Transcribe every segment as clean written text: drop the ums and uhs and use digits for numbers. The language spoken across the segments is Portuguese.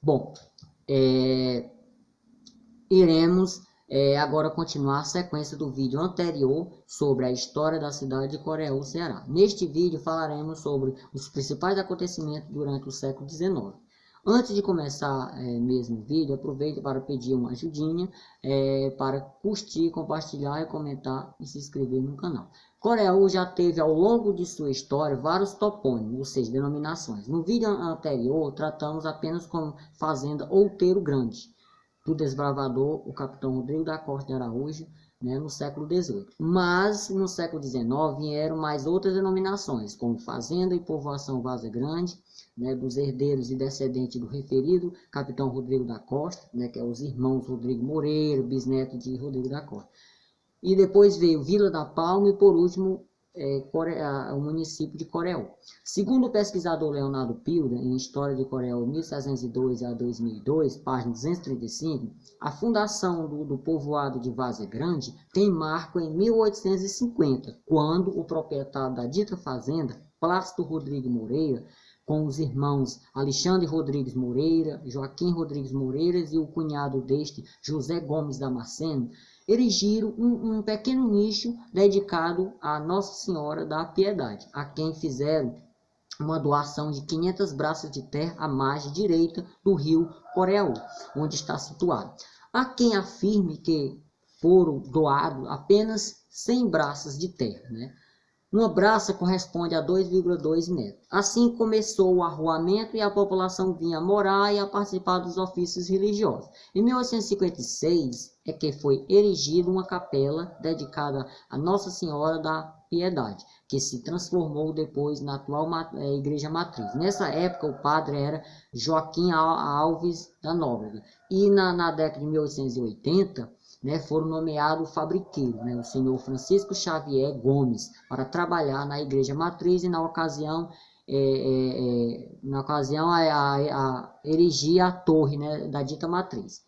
Bom, iremos agora continuar a sequência do vídeo anterior sobre a história da cidade de Coreú, Ceará. Neste vídeo falaremos sobre os principais acontecimentos durante o século XIX. Antes de começar mesmo o vídeo, aproveito para pedir uma ajudinha para curtir, compartilhar, comentar e se inscrever no canal. Coreú já teve ao longo de sua história vários topônimos, ou seja, denominações. No vídeo anterior tratamos apenas como Fazenda Outeiro Grande, do desbravador, o capitão Rodrigo da Costa de Araújo, no século XVIII. Mas no século XIX vieram mais outras denominações, como Fazenda e Povoação Várzea Grande, dos herdeiros e descendentes do referido capitão Rodrigo da Costa, que é os irmãos Rodrigo Moreira, bisneto de Rodrigo da Costa. E depois veio Vila da Palma e por último o município de Coreú. Segundo o pesquisador Leonardo Pilda, em História de Coreú 1702 a 2002, página 235, a fundação do povoado de Várzea Grande tem marco em 1850, quando o proprietário da dita fazenda, Plácido Rodrigues Moreira, com os irmãos Alexandre Rodrigues Moreira, Joaquim Rodrigues Moreira e o cunhado deste, José Gomes Damasceno, erigiram um pequeno nicho dedicado a Nossa Senhora da Piedade, a quem fizeram uma doação de 500 braças de terra à margem direita do rio Coreú, onde está situado. Há quem afirme que foram doados apenas 100 braças de terra, Uma braça corresponde a 2,2 metros. Assim começou o arruamento e a população vinha morar e a participar dos ofícios religiosos. Em 1856 é que foi erigida uma capela dedicada a Nossa Senhora da Piedade, que se transformou depois na atual igreja matriz. Nessa época o padre era Joaquim Alves da Nóbrega. E na década de 1880... foram nomeados o fabriqueiro, o senhor Francisco Xavier Gomes, para trabalhar na igreja matriz e na ocasião erigir a torre da dita matriz.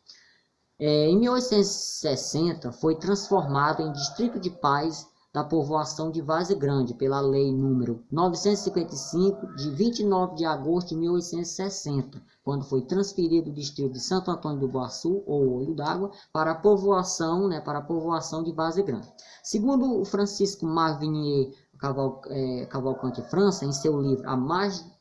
Em 1860 foi transformado em distrito de paz da povoação de Várzea Grande pela lei número 955 de 29 de agosto de 1860, quando foi transferido o distrito de Santo Antônio do Boaçu, ou Olho d'Água, para a povoação de Várzea Grande. Segundo Francisco Marvinier Cavalcante França, em seu livro A Margem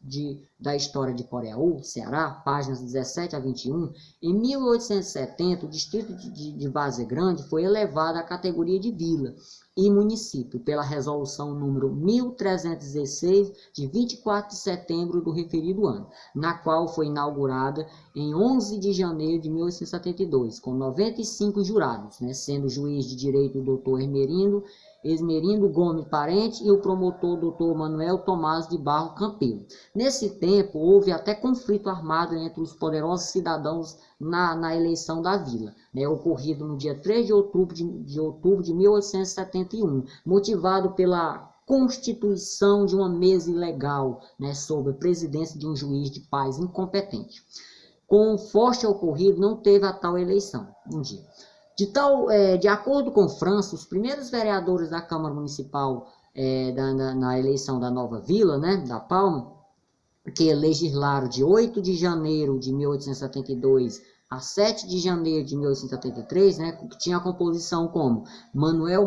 da História de Coreú, Ceará, páginas 17 a 21, em 1870 o distrito de Várzea Grande foi elevado à categoria de vila e município pela resolução número 1316 de 24 de setembro do referido ano, na qual foi inaugurada em 11 de janeiro de 1872, com 95 jurados, sendo juiz de direito o doutor Esmerindo Gomes Parente e o promotor Dr. Manuel Tomás de Barro Campelo. Nesse tempo, houve até conflito armado entre os poderosos cidadãos na eleição da vila, ocorrido no dia 3 de outubro de 1871, motivado pela constituição de uma mesa ilegal, sob a presidência de um juiz de paz incompetente. Com o forte ocorrido, não teve a tal eleição um dia. De acordo com França, os primeiros vereadores da Câmara Municipal na eleição da nova vila, da Palma, que legislaram de 8 de janeiro de 1872 a 7 de janeiro de 1873, que tinha a composição como Manuel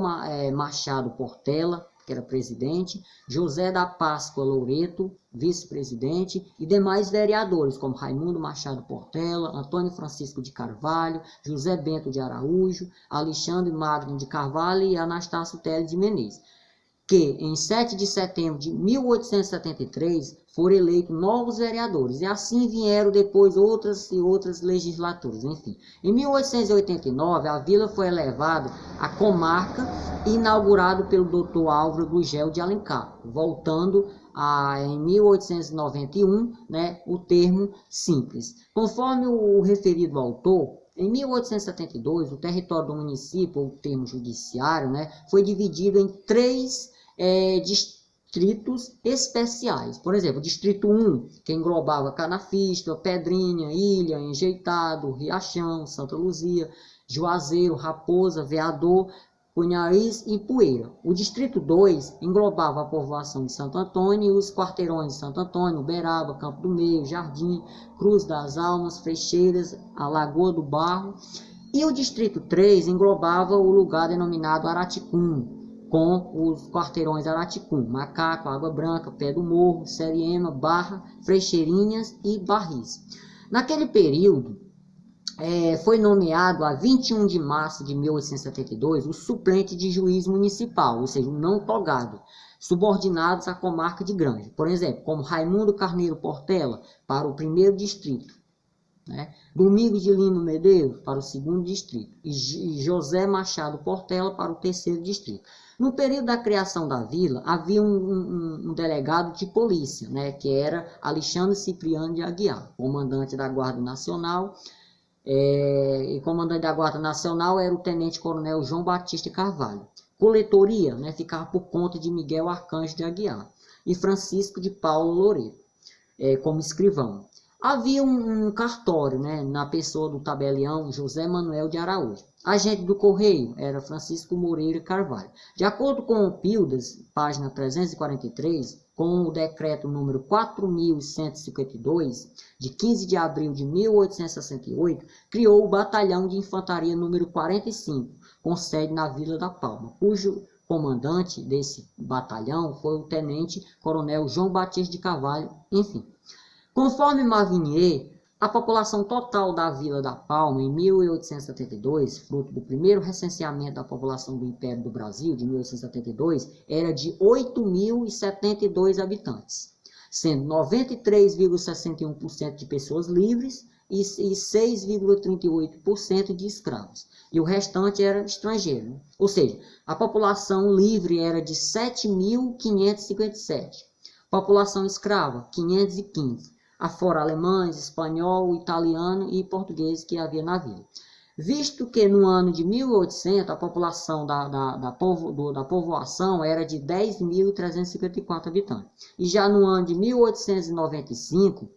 Machado Portela, que era presidente, José da Páscoa Loureto, vice-presidente, e demais vereadores, como Raimundo Machado Portela, Antônio Francisco de Carvalho, José Bento de Araújo, Alexandre Magno de Carvalho e Anastácio Teles de Menezes, que em 7 de setembro de 1873 foram eleitos novos vereadores, e assim vieram depois outras legislaturas. Enfim, em 1889 a vila foi elevada à comarca e inaugurado pelo Dr. Álvaro Gugel de Alencar, voltando em 1891, o termo simples. Conforme o referido autor, em 1872, o território do município, ou termo judiciário, foi dividido em 3 distritos especiais. Por exemplo, o distrito 1, que englobava Canafista, Pedrinha, Ilha, Enjeitado, Riachão, Santa Luzia, Juazeiro, Raposa, Veador, Cunhães e Poeira. O Distrito 2 englobava a povoação de Santo Antônio e os quarteirões de Santo Antônio, Uberaba, Campo do Meio, Jardim, Cruz das Almas, Frecheiras, a Lagoa do Barro. E o Distrito 3 englobava o lugar denominado Araticum, com os quarteirões Araticum, Macaco, Água Branca, Pé do Morro, Seriema, Barra, Frecheirinhas e Barris. Naquele período, foi nomeado a 21 de março de 1872 o suplente de juiz municipal, ou seja, um não togado, subordinados à comarca de Granja. Por exemplo, como Raimundo Carneiro Portela, para o 1º distrito, né? Domingos de Lima Medeiros, para o 2º distrito, e José Machado Portela, para o 3º distrito. No período da criação da vila, havia um delegado de polícia, né, que era Alexandre Cipriano de Aguiar, comandante da Guarda Nacional. E comandante da Guarda Nacional era o tenente-coronel João Batista Carvalho. Coletoria, né, ficava por conta de Miguel Arcanjo de Aguiar e Francisco de Paulo Loureiro, como escrivão. Havia um cartório, né, na pessoa do tabelião José Manuel de Araújo. Agente do Correio era Francisco Moreira Carvalho. De acordo com o Pildas, página 343, com o decreto número 4.152, de 15 de abril de 1868, criou o Batalhão de Infantaria número 45, com sede na Vila da Palma, cujo comandante desse batalhão foi o tenente-coronel João Batista de Carvalho, enfim. Conforme Mavinier, a população total da Vila da Palma em 1872, fruto do primeiro recenseamento da população do Império do Brasil, de 1872, era de 8.072 habitantes, sendo 93,61% de pessoas livres e 6,38% de escravos. E o restante era estrangeiro. Ou seja, a população livre era de 7.557, população escrava, 515. Afora alemães, espanhol, italiano e português que havia na vila. Visto que no ano de 1800 a população da povoação era de 10.354 habitantes, e já no ano de 1895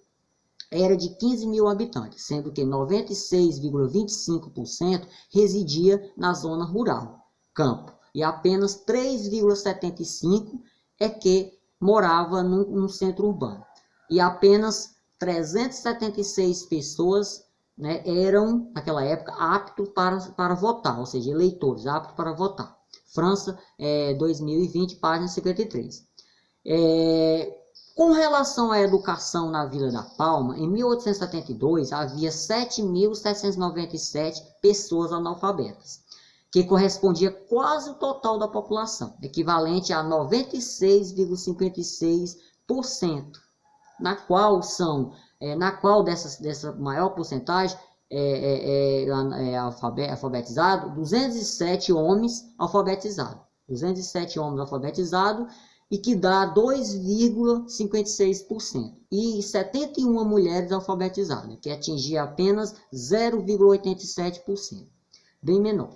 era de 15.000 habitantes, sendo que 96,25% residia na zona rural, campo, e apenas 3,75% é que morava no centro urbano. E apenas 376 pessoas, né, eram, naquela época, aptos para votar, ou seja, eleitores aptos para votar. França, 2020, página 53. Com relação à educação na Vila da Palma, em 1872 havia 7.797 pessoas analfabetas, que correspondia quase o total da população, equivalente a 96,56%. Na qual dessa maior porcentagem alfabetizado, 207 homens alfabetizados. 207 homens alfabetizados, e que dá 2,56%. E 71 mulheres alfabetizadas, que atingia apenas 0,87%. Bem menor.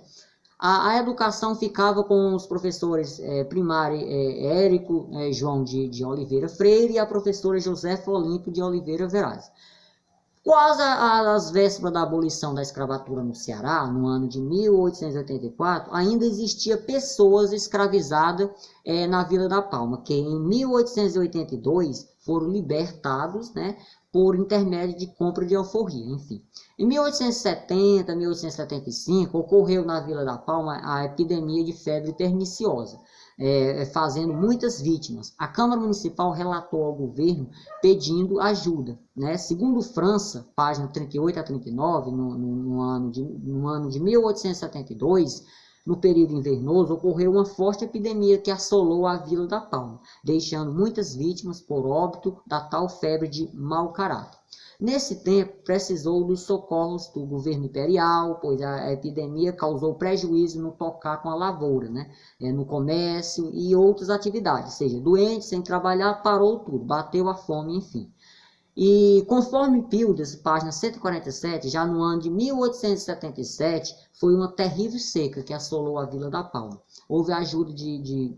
A educação ficava com os professores primários Érico João de Oliveira Freire e a professora Josefa Olímpio de Oliveira Veraz. Quase às vésperas da abolição da escravatura no Ceará, no ano de 1884, ainda existia pessoas escravizadas na Vila da Palma, que em 1882 foram libertados, né, por intermédio de compra de alforria, enfim. Em 1870, 1875, ocorreu na Vila da Palma a epidemia de febre perniciosa, fazendo muitas vítimas. A Câmara Municipal relatou ao governo pedindo ajuda, né? Segundo França, página 38 a 39, no ano de 1872, no período invernoso, ocorreu uma forte epidemia que assolou a Vila da Palma, deixando muitas vítimas por óbito da tal febre de mau caráter. Nesse tempo, precisou dos socorros do governo imperial, pois a epidemia causou prejuízo no tocar com a lavoura, né? No comércio e outras atividades, ou seja, doente, sem trabalhar, parou tudo, bateu a fome, enfim. E conforme Pildas, página 147, já no ano de 1877, foi uma terrível seca que assolou a Vila da Palma. Houve a ajuda de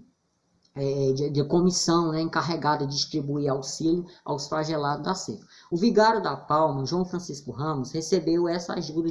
de comissão, né, encarregada de distribuir auxílio aos flagelados da seca. O vigário da Palma, João Francisco Ramos, recebeu essa ajuda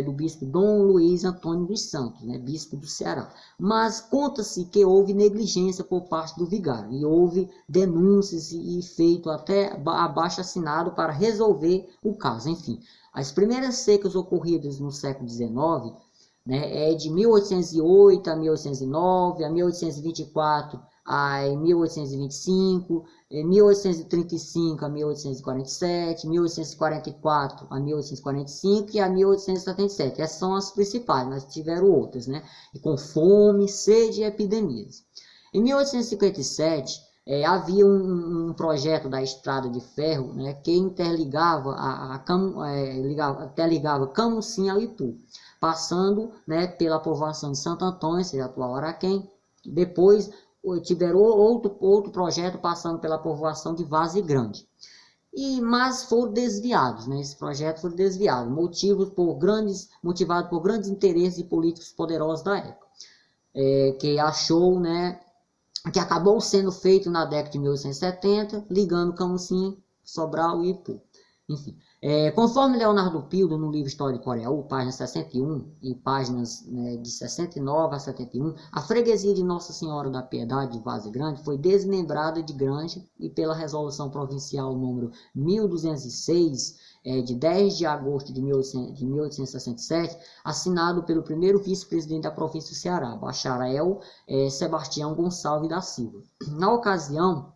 do bispo Dom Luiz Antônio dos Santos, né, bispo do Ceará. Mas conta-se que houve negligência por parte do vigário e houve denúncias e feito até abaixo-assinado para resolver o caso. Enfim, as primeiras secas ocorridas no século XIX, né, é de 1808 a 1809, a 1824 a 1825, 1835 a 1847, 1844 a 1845 e a 1877. Essas são as principais, mas tiveram outras, né? E com fome, sede e epidemias. Em 1857, havia um projeto da estrada de ferro, né, que interligava ligava Camusim a Ipu, passando, né, pela povoação de Santo Antônio, seja atual Araquém. Depois tiveram outro projeto passando pela povoação de Várzea Grande. Mas foram desviados, né? Esse projeto foi desviado, motivado por grandes interesses de políticos poderosos da época, que achou, né, que acabou sendo feito na década de 1870, ligando Camusim, Sobral e Ipu. Enfim, conforme Leonardo Pildo, no livro História de Coreaú, página 61 e páginas, né, de 69 a 71, a freguesia de Nossa Senhora da Piedade de Várzea Grande foi desmembrada de Grande e pela resolução provincial número 1206, de 10 de agosto de 1867, assinado pelo primeiro vice-presidente da província do Ceará, bacharel Sebastião Gonçalves da Silva. Na ocasião,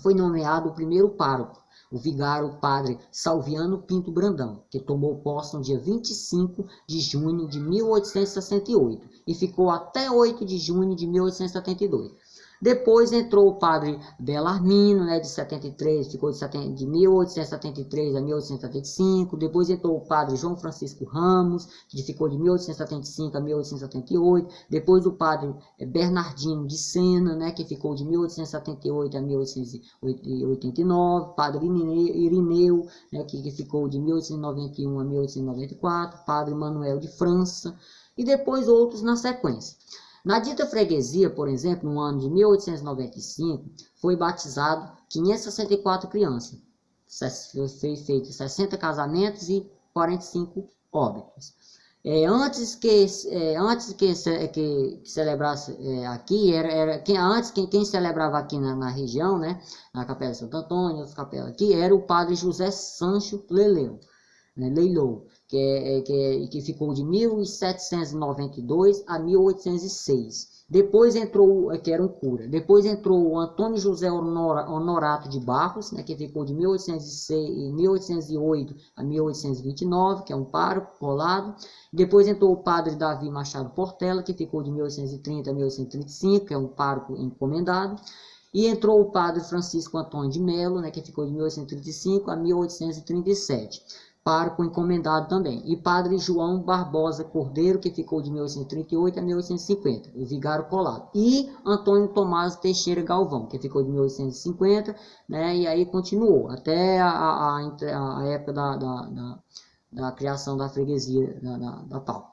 foi nomeado o primeiro pároco, o vigário padre Salviano Pinto Brandão, que tomou posse no dia 25 de junho de 1868 e ficou até 8 de junho de 1872. Depois entrou o padre Belarmino, né, de 73, ficou de 1873 a 1875. Depois entrou o padre João Francisco Ramos, que ficou de 1875 a 1878. Depois o padre Bernardino de Sena, né, que ficou de 1878 a 1889. Padre Irineu, né, que ficou de 1891 a 1894. Padre Manuel de França e depois outros na sequência. Na dita freguesia, por exemplo, no ano de 1895, foi batizado 564 crianças. Foi feito 60 casamentos e 45 óbitos. Antes que celebrasse aqui, quem celebrava aqui na região, né, na Capela de Santo Antônio, as capelas aqui, era o padre José Sancho Leilou, né, que ficou de 1792 a 1806. Depois entrou, que era um cura. Depois entrou o Antônio José Honorato de Barros, né, que ficou de 1808 a 1829, que é um pároco colado. Depois entrou o padre Davi Machado Portela, que ficou de 1830 a 1835, que é um pároco encomendado. E entrou o padre Francisco Antônio de Melo, né, que ficou de 1835 a 1837. Pároco encomendado também. E padre João Barbosa Cordeiro, que ficou de 1838 a 1850, o vigário colado. E Antônio Tomás Teixeira Galvão, que ficou de 1850, né, e aí continuou, até a época da criação da freguesia da Palma.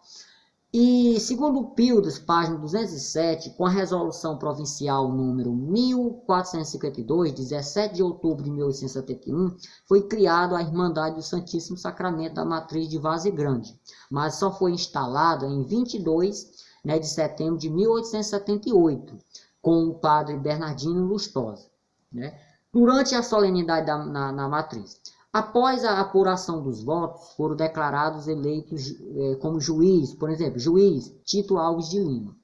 E, segundo Pildas, página 207, com a resolução provincial número 1452, 17 de outubro de 1871, foi criada a Irmandade do Santíssimo Sacramento da Matriz de Várzea Grande, mas só foi instalada em 22, né, de setembro de 1878, com o padre Bernardino Lustosa, né, durante a solenidade na Matriz. Após a apuração dos votos, foram declarados eleitos como juiz, por exemplo, juiz Tito Alves de Lima,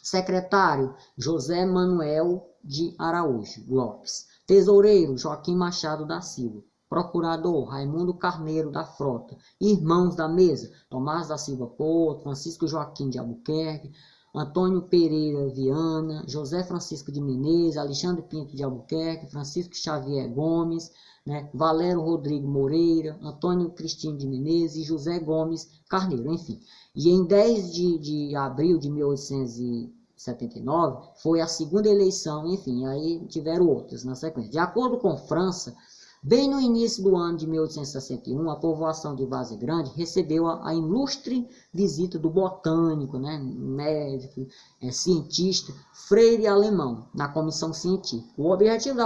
secretário José Manuel de Araújo Lopes, tesoureiro Joaquim Machado da Silva, procurador Raimundo Carneiro da Frota, irmãos da mesa Tomás da Silva Porto, Francisco Joaquim de Albuquerque, Antônio Pereira Viana, José Francisco de Menezes, Alexandre Pinto de Albuquerque, Francisco Xavier Gomes, né, Valério Rodrigo Moreira, Antônio Cristino de Menezes e José Gomes Carneiro, enfim. E em 10 de abril de 1879 foi a segunda eleição, enfim, aí tiveram outras na sequência. De acordo com França, Bem no início do ano de 1861, a povoação de Várzea Grande recebeu a ilustre visita do botânico, né, médico, cientista, Freire Alemão, na comissão científica. O objetivo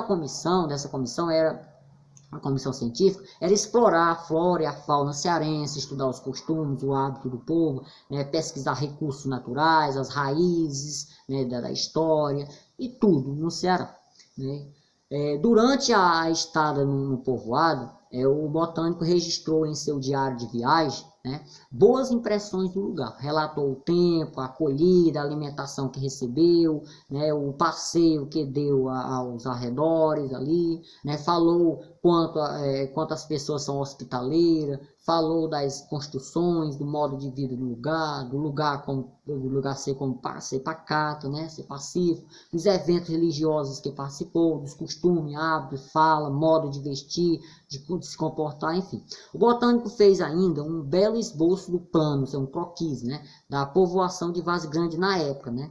dessa comissão era a comissão científica, era explorar a flora e a fauna cearense, estudar os costumes, o hábito do povo, né, pesquisar recursos naturais, as raízes, né, da história e tudo no Ceará, né. Durante a estada no povoado, o botânico registrou em seu diário de viagem, né, boas impressões do lugar. Relatou o tempo, a acolhida, a alimentação que recebeu, né, o passeio que deu aos arredores ali, né, falou quanto as pessoas são hospitaleiras, falou das construções, do modo de vida do lugar ser pacato, né, ser pacífico, dos eventos religiosos que participou, dos costumes, hábitos, fala, modo de vestir, de se comportar, enfim. O botânico fez ainda um belo esboço do plano, um croquis, né, da povoação de Várzea Grande na época, né,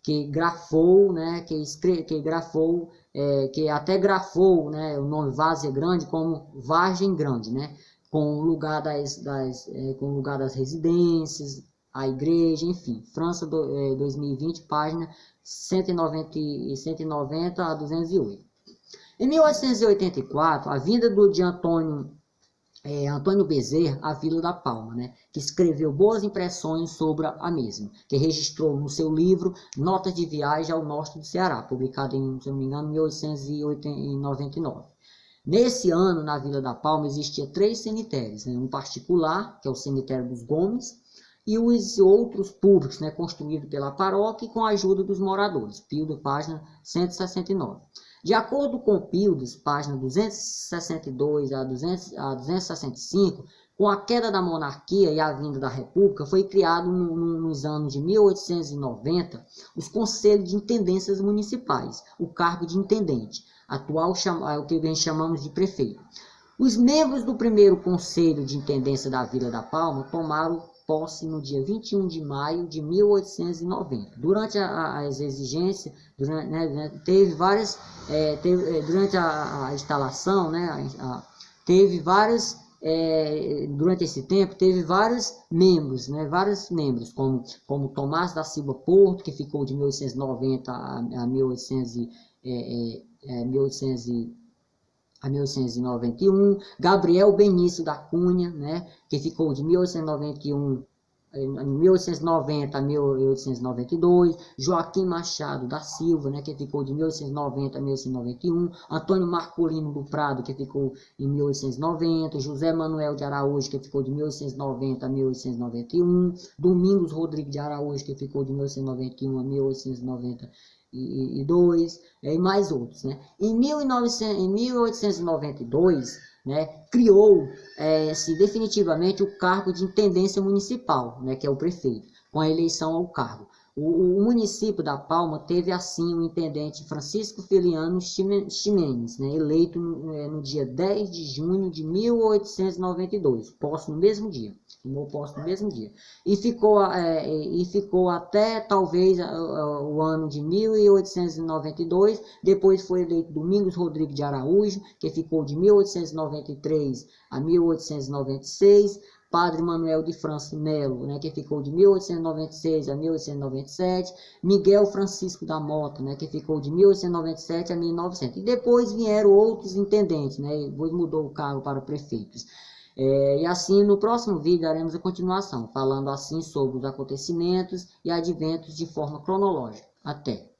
que grafou, né, que até grafou, né, o nome Várzea Grande como Vargem Grande, né, com o lugar das residências, a igreja, enfim. França 2020, página 190 a 208. Em 1884, a vinda de Antônio Bezerra à Vila da Palma, né, que escreveu boas impressões sobre a mesma, que registrou no seu livro Notas de Viagem ao Norte do Ceará, publicado em, se não me engano, 1899. Nesse ano, na Vila da Palma, existia 3 cemitérios, né, um particular, que é o cemitério dos Gomes, e os outros públicos, né, construídos pela paróquia e com a ajuda dos moradores. Pildo, página 169. De acordo com Pildes, página 262 a 265, com a queda da monarquia e a vinda da república, foi criado nos anos de 1890 os conselhos de intendências municipais, o cargo de intendente, atual é o que nós chamamos de prefeito. Os membros do primeiro conselho de intendência da Vila da Palma tomaram posse no dia 21 de maio de 1890. Durante as exigências, teve várias, durante a instalação, né, teve várias, durante esse tempo, teve vários membros, como Tomás da Silva Porto, que ficou de 1890 a 1891, Gabriel Benício da Cunha, né, que ficou de 1890 a 1892, Joaquim Machado da Silva, né, que ficou de 1890 a 1891, Antônio Marcolino do Prado, que ficou em 1890, José Manuel de Araújo, que ficou de 1890 a 1891, Domingos Rodrigues de Araújo, que ficou de 1891 a 1892, e mais outros, né? Em 1892, né, criou-se definitivamente o cargo de intendência municipal, né, que é o prefeito, com a eleição ao cargo. O município da Palma teve assim o intendente Francisco Filiano Ximenes, né, eleito no dia 10 de junho de 1892, posto no mesmo dia. E ficou até talvez o ano de 1892, depois foi eleito Domingos Rodrigues de Araújo, que ficou de 1893 a 1896, Padre Manuel de França Melo, né, que ficou de 1896 a 1897, Miguel Francisco da Mota, né, que ficou de 1897 a 1900. E depois vieram outros intendentes, né, depois mudou o cargo para prefeitos. E assim, no próximo vídeo, daremos a continuação, falando assim sobre os acontecimentos e adventos de forma cronológica. Até!